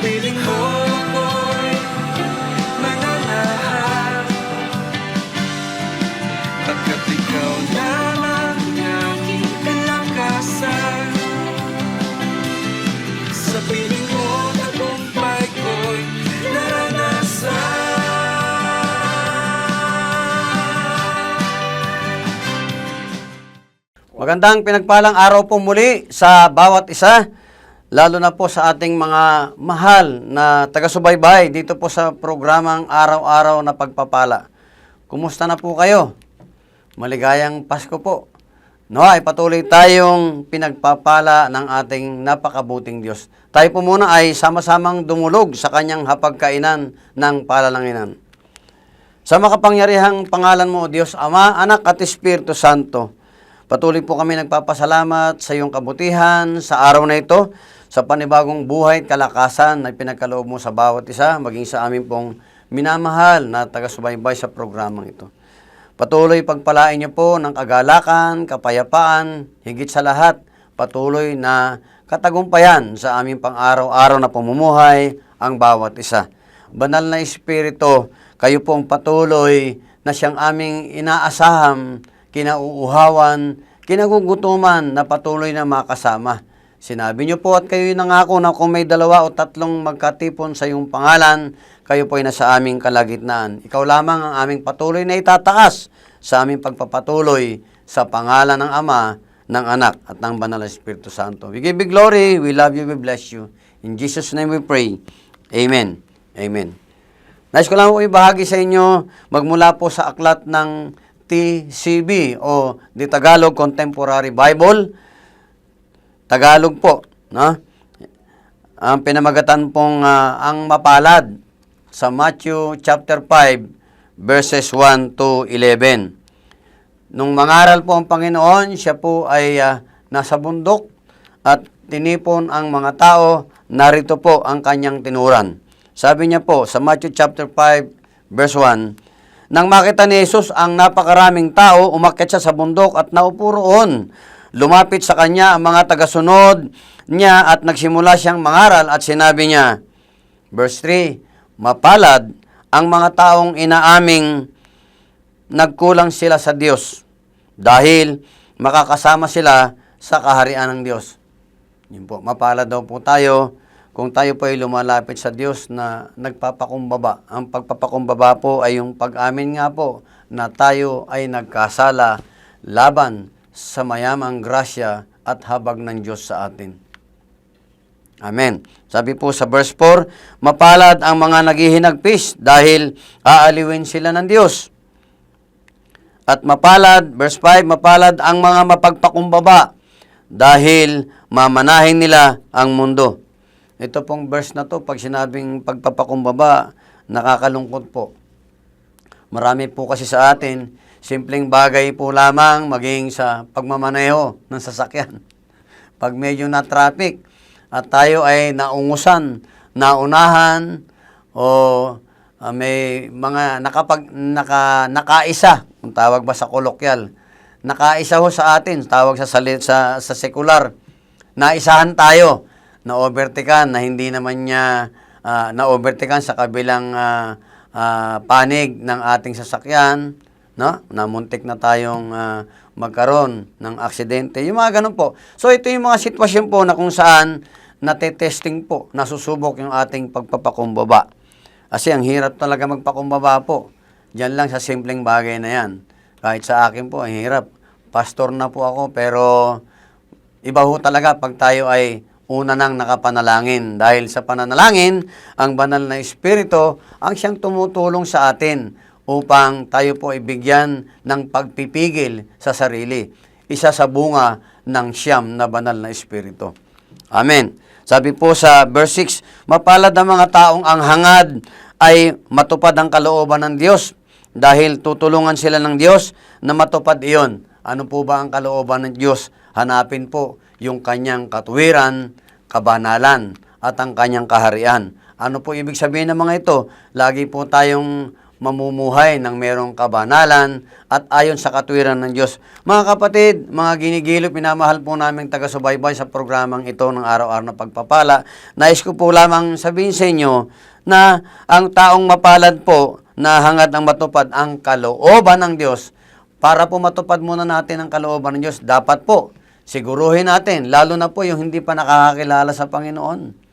piling mo ako'y mananahan, pagkat ikaw lamang aking kalakasan. Sa piling mo tagumpay ko'y naranasan. Magandang pinagpalang araw po muli sa bawat isa, lalo na po sa ating mga mahal na taga-subaybay dito po sa programang Araw-Araw na Pagpapala. Kumusta na po kayo? Maligayang Pasko po. Ay patuloy tayong pinagpapala ng ating napakabuting Diyos. Tayo po muna ay sama-samang dumulog sa kanyang hapagkainan ng palalanginan. Sa makapangyarihang pangalan mo, Diyos Ama, Anak at Espiritu Santo, patuloy po kami nagpapasalamat sa iyong kabutihan sa araw na ito, sa panibagong buhay at kalakasan na pinagkaloob mo sa bawat isa, maging sa amin pong minamahal na taga-subaybay sa programang ito. Patuloy pagpalain niyo po ng kagalakan, kapayapaan, higit sa lahat, patuloy na katagumpayan sa aming pang-araw-araw na pamumuhay ang bawat isa. Banal na Espiritu, kayo pong patuloy na siyang aming inaasaham, kinauuhawan, kinagugutuman na patuloy na makasama. Sinabi niyo po at kayo'y nangako na kung may 2 o 3 magkatipon sa iyong pangalan, kayo po ay nasa aming kalagitnaan. Ikaw lamang ang aming patuloy na itataas sa aming pagpapatuloy sa pangalan ng Ama, ng Anak, at ng Banal na Espiritu Santo. We give you glory, we love you, we bless you. In Jesus' name we pray. Amen. Amen. Nais ko lang po ibahagi sa inyo, magmula po sa aklat ng TCB o The Tagalog Contemporary Bible. Tagalog po, no? Ang pinamagatan pong ang mapalad sa Matthew chapter 5 verses 1 to 11. Nung mangaral po ang Panginoon, siya po ay nasa bundok at tinipon ang mga tao, narito po ang kanyang tinuran. Sabi niya po sa Matthew chapter 5 verse 1, nang makita ni Jesus ang napakaraming tao, umakyat siya sa bundok at naupo roon. Lumapit sa kanya ang mga tagasunod niya at nagsimula siyang mangaral at sinabi niya, verse 3, mapalad ang mga taong inaaming nagkulang sila sa Diyos dahil makakasama sila sa kaharian ng Diyos. Yun po, mapalad daw po tayo kung tayo po ay lumalapit sa Diyos na nagpapakumbaba. Ang pagpapakumbaba po ay yung pag-amin nga po na tayo ay nagkasala laban sa mayamang grasya at habag ng Diyos sa atin. Amen. Sabi po sa verse 4, mapalad ang mga naghihinagpis dahil aaliwin sila ng Diyos. At mapalad, verse 5, mapalad ang mga mapagpakumbaba dahil mamanahin nila ang mundo. Ito pong verse na to, pag sinabing pagpapakumbaba, nakakalungkot po. Marami po kasi sa atin, simpleng bagay po lamang maging sa pagmamaneho ng sasakyan. Pag medyo na-traffic at tayo ay naungusan, naunahan, o may mga nakaisa, kung tawag ba sa kolokyal, nakaisa ho sa atin, tawag sa sekular, naisahan tayo, na-overtaken na hindi naman niya na-overtaken sa kabilang panig ng ating sasakyan, no? Namuntik na tayong magkaroon ng aksidente. Yung mga ganun po. So ito yung mga sitwasyon po na kung saan natetesting po, nasusubok yung ating pagpapakumbaba. Kasi ang hirap talaga magpakumbaba po. Diyan lang sa simpleng bagay na yan. Kahit sa akin po, ang hirap. Pastor na po ako, pero iba ho talaga pag tayo ay una nang nakapanalangin. Dahil sa pananalangin, ang banal na Espiritu ang siyang tumutulong sa atin upang tayo po ibigyan ng pagpipigil sa sarili. Isa sa bunga ng siyam na banal na Espiritu. Amen. Sabi po sa verse 6, mapalad ang mga taong ang hangad ay matupad ang kalooban ng Diyos dahil tutulungan sila ng Diyos na matupad iyon. Ano po ba ang kalooban ng Diyos? Hanapin po yung kanyang katuwiran, kabanalan, at ang kanyang kaharian. Ano po ibig sabihin ng mga ito? Lagi po tayong mamumuhay ng merong kabanalan at ayon sa katwiran ng Diyos. Mga kapatid, mga ginigilo, pinamahal po namin taga-subaybay sa programang ito ng araw-araw na pagpapala. Nais ko po lamang sabihin sa inyo na ang taong mapalad po na hangad ang matupad ang kalooban ng Diyos. Para po matupad muna natin ang kalooban ng Diyos, dapat po siguruhin natin, lalo na po yung hindi pa nakakakilala sa Panginoon.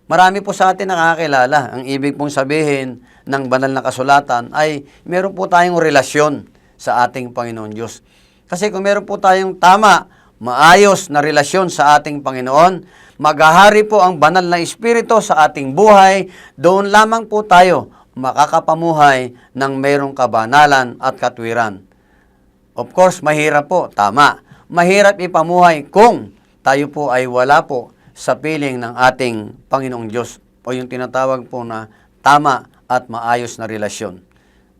Marami po sa atin nakakakilala. Ang ibig pong sabihin ng banal na kasulatan ay meron po tayong relasyon sa ating Panginoon Diyos. Kasi kung meron po tayong tama, maayos na relasyon sa ating Panginoon, maghahari po ang banal na Espiritu sa ating buhay, doon lamang po tayo makakapamuhay ng merong kabanalan at katwiran. Of course, mahirap po, tama. Mahirap ipamuhay kung tayo po ay wala po sa piling ng ating Panginoong Diyos o yung tinatawag po na tama at maayos na relasyon.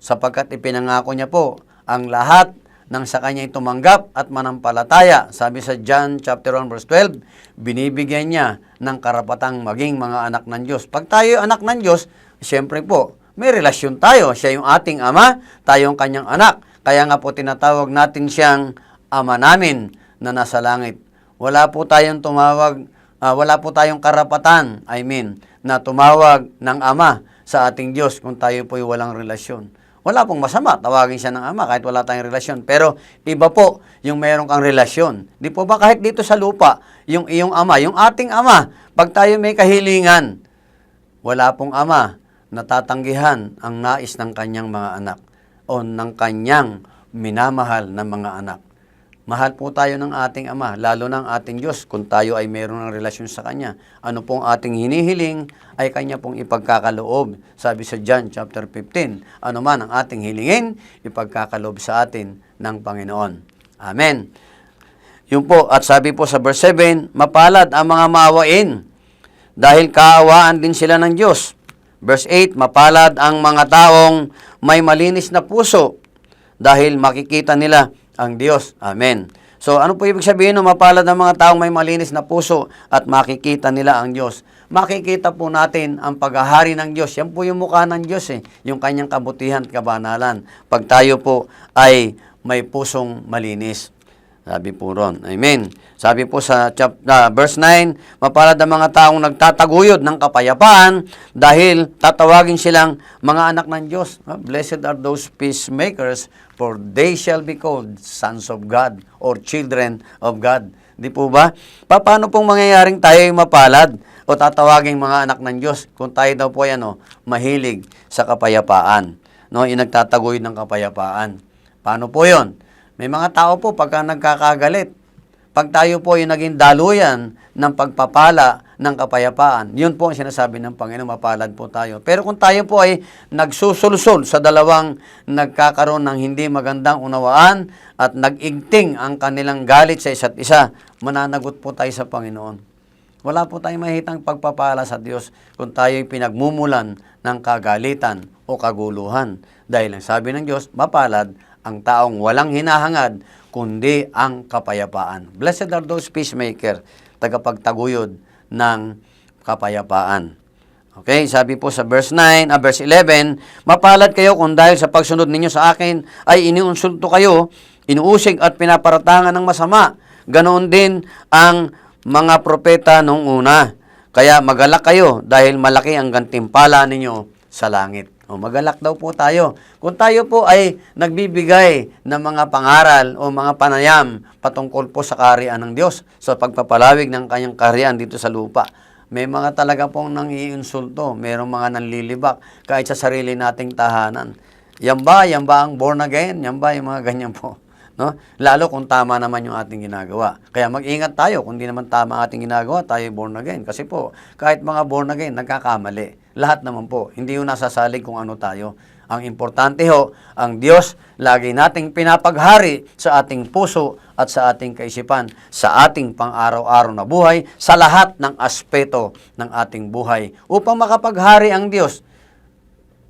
Sapagkat ipinangako niya po ang lahat ng sa kanya tumanggap at manampalataya. Sabi sa John chapter 1 verse 12, binibigyan niya ng karapatang maging mga anak ng Diyos. Pag tayo anak ng Diyos, siyempre po, may relasyon tayo. Siya yung ating ama, tayo ang kanyang anak. Kaya nga po tinatawag natin siyang ama namin na nasa langit. Wala po tayong karapatan, na tumawag ng ama sa ating Diyos kung tayo po'y walang relasyon. Wala pong masama, tawagin siya ng ama kahit wala tayong relasyon. Pero iba po yung meron kang relasyon. Di po ba kahit dito sa lupa, yung iyong ama, yung ating ama, pag tayo may kahilingan, wala pong ama na tatanggihan ang nais ng kanyang mga anak o ng kanyang minamahal na mga anak. Mahal po tayo ng ating Ama, lalo ng ating Diyos, kung tayo ay mayroon ng relasyon sa Kanya. Ano pong ating hinihiling ay Kanya pong ipagkakaloob. Sabi sa John chapter 15, ano man ang ating hilingin, ipagkakaloob sa atin ng Panginoon. Amen. Yun po, at sabi po sa verse 7, mapalad ang mga maawain, dahil kaawaan din sila ng Diyos. Verse 8, mapalad ang mga taong may malinis na puso, dahil makikita nila ang Diyos. Amen. So, ano po ibig sabihin ng mapalad ng mga taong may malinis na puso at makikita nila ang Diyos? Makikita po natin ang paghahari ng Diyos. Yan po yung mukha ng Diyos yung kanyang kabutihan at kabanalan. Pag tayo po ay may pusong malinis. Sabi po ron. Amen. Sabi po sa verse 9, mapalad ang mga taong nagtataguyod ng kapayapaan dahil tatawagin silang mga anak ng Diyos. Blessed are those peacemakers, for they shall be called sons of God or children of God. Di po ba? Paano pong mangyayaring tayo ay mapalad o tatawagin mga anak ng Diyos kung tayo daw po ay mahilig sa kapayapaan? No, yung nagtataguyod ng kapayapaan. Paano po yon? May mga tao po pagka nagkakagalit, pag tayo po yung naging daluyan ng pagpapala ng kapayapaan, yun po ang sinasabi ng Panginoon, mapalad po tayo. Pero kung tayo po ay nagsusulsol sa dalawang nagkakaroon ng hindi magandang unawaan at nag-igting ang kanilang galit sa isa't isa, mananagot po tayo sa Panginoon. Wala po tayong mahitang pagpapala sa Diyos kung tayo ay pinagmumulan ng kagalitan o kaguluhan. Dahil ang sabi ng Diyos, mapalad ang taong walang hinahangad, kundi ang kapayapaan. Blessed are those peacemaker, tagapagtaguyod ng kapayapaan. Okay, sabi po sa verse 11, mapalad kayo kung dahil sa pagsunod ninyo sa akin ay iniinsulto kayo, inuusig at pinaparatangan ng masama. Ganoon din ang mga propeta noong una. Kaya magalak kayo dahil malaki ang gantimpala ninyo sa langit. O magalak daw po tayo. Kung tayo po ay nagbibigay ng mga pangaral o mga panayam patungkol po sa kaharian ng Diyos, sa pagpapalawig ng kanyang kaharian dito sa lupa, may mga talaga pong nang-iinsulto, mayroong mga nanlilibak kahit sa sarili nating tahanan. Yan ba ang born again? Yan ba yung mga ganyan po? No? Lalo kung tama naman yung ating ginagawa. Kaya mag-ingat tayo. Kung di naman tama ang ating ginagawa, tayo born again. Kasi po, kahit mga born again, nagkakamali. Lahat naman po. Hindi yung nasasalig kung ano tayo. Ang importante ho, ang Diyos, lagi nating pinapaghari sa ating puso at sa ating kaisipan, sa ating pang-araw-araw na buhay, sa lahat ng aspeto ng ating buhay. Upang makapaghari ang Diyos,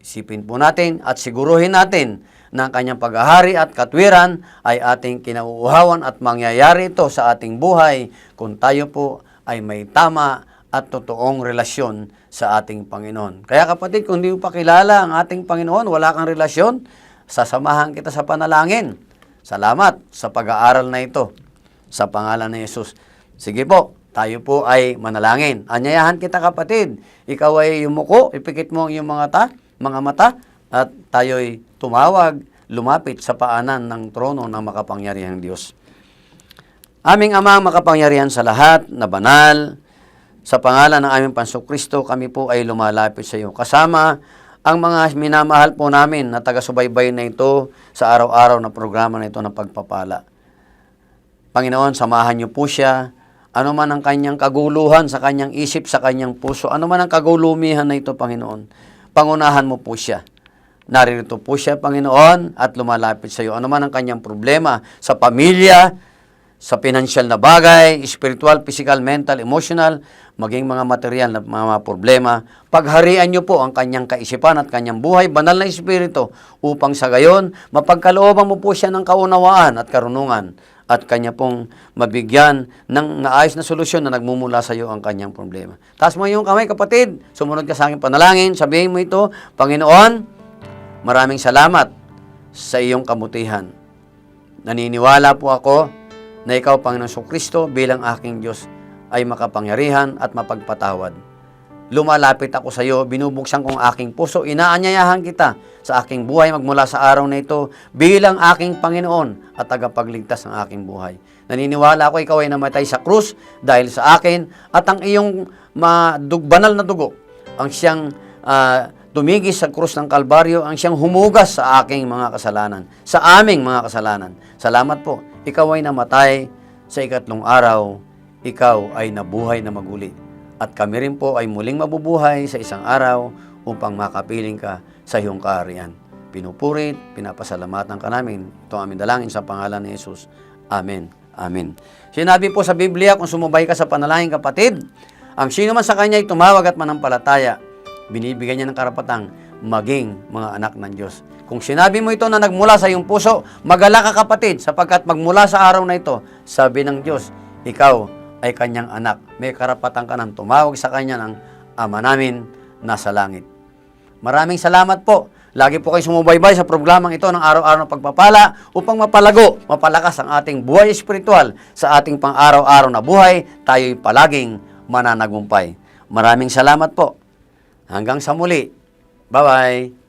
isipin po natin at siguruhin natin ng kanyang paghahari at katwiran ay ating kinauuhawan at mangyayari ito sa ating buhay kung tayo po ay may tama at totoong relasyon sa ating Panginoon. Kaya kapatid, kung hindi mo pa kilala ang ating Panginoon, wala kang relasyon, sasamahan kita sa panalangin. Salamat sa pag-aaral na ito sa pangalan ni Jesus. Sige po, tayo po ay manalangin. Anyayahan kita kapatid. Ikaw ay yumuko, ipikit mo ang iyong mga mata, at tayo'y tumawag, lumapit sa paanan ng trono ng makapangyarihang Diyos. Aming Ama makapangyarihan sa lahat, na banal, sa pangalan ng aming Panso Kristo, kami po ay lumalapit sa iyo. Kasama ang mga minamahal po namin na taga-subaybay na ito sa araw-araw na programa na ito ng pagpapala. Panginoon, samahan niyo po siya. Ano man ang kanyang kaguluhan sa kanyang isip, sa kanyang puso, ano man ang kagulumihan na ito, Panginoon, pangunahan mo po siya. Naririto po siya, Panginoon, at lumalapit sa iyo. Ano man ang kanyang problema sa pamilya, sa pinansyal na bagay, spiritual, physical, mental, emotional, maging mga material na mga problema, pagharian niyo po ang kanyang kaisipan at kanyang buhay, banal na espiritu, upang sa gayon, mapagkalooban mo po siya ng kaunawaan at karunungan, at kanya pong mabigyan ng naayos na solusyon na nagmumula sa iyo ang kanyang problema. Taas mo yung kamay, kapatid, sumunod ka sa aking panalangin, sabihin mo ito, Panginoon, maraming salamat sa iyong kabutihan. Naniniwala po ako na ikaw, Panginoon Kristo, bilang aking Diyos, ay makapangyarihan at mapagpatawad. Lumalapit ako sa iyo, binubuksan kong aking puso, inaanyayahan kita sa aking buhay magmula sa araw na ito bilang aking Panginoon at tagapagligtas ng aking buhay. Naniniwala ako ikaw ay namatay sa krus dahil sa akin, at ang iyong banal na dugo, ang siyang tumigis sa krus ng Kalbaryo, ang siyang humugas sa aking mga kasalanan, sa aming mga kasalanan. Salamat po, ikaw ay namatay, sa ikatlong araw, ikaw ay nabuhay na maguli. At kami rin po ay muling mabubuhay sa isang araw upang makapiling ka sa iyong kaharian. Pinupurit, pinapasalamatan ka namin. Ito ang aming dalangin sa pangalan ni Jesus. Amen. Amen. Sinabi po sa Biblia, kung sumubay ka sa panalangin, kapatid, ang sino man sa kanya ay tumawag at manampalataya, binibigyan niya ng karapatang maging mga anak ng Diyos. Kung sinabi mo ito na nagmula sa iyong puso, mag-alala ka, kapatid, sapagkat magmula sa araw na ito, sabi ng Diyos, ikaw ay kanyang anak. May karapatan ka nang tumawag sa kanya ng Ama namin nasa langit. Maraming salamat po. Lagi po kayo sumubaybay sa programang ito ng araw-araw na pagpapala upang mapalago, mapalakas ang ating buhay espiritual sa ating pang-araw-araw na buhay. Tayo'y palaging mananagumpay. Maraming salamat po. Hanggang sa muli. Bye-bye.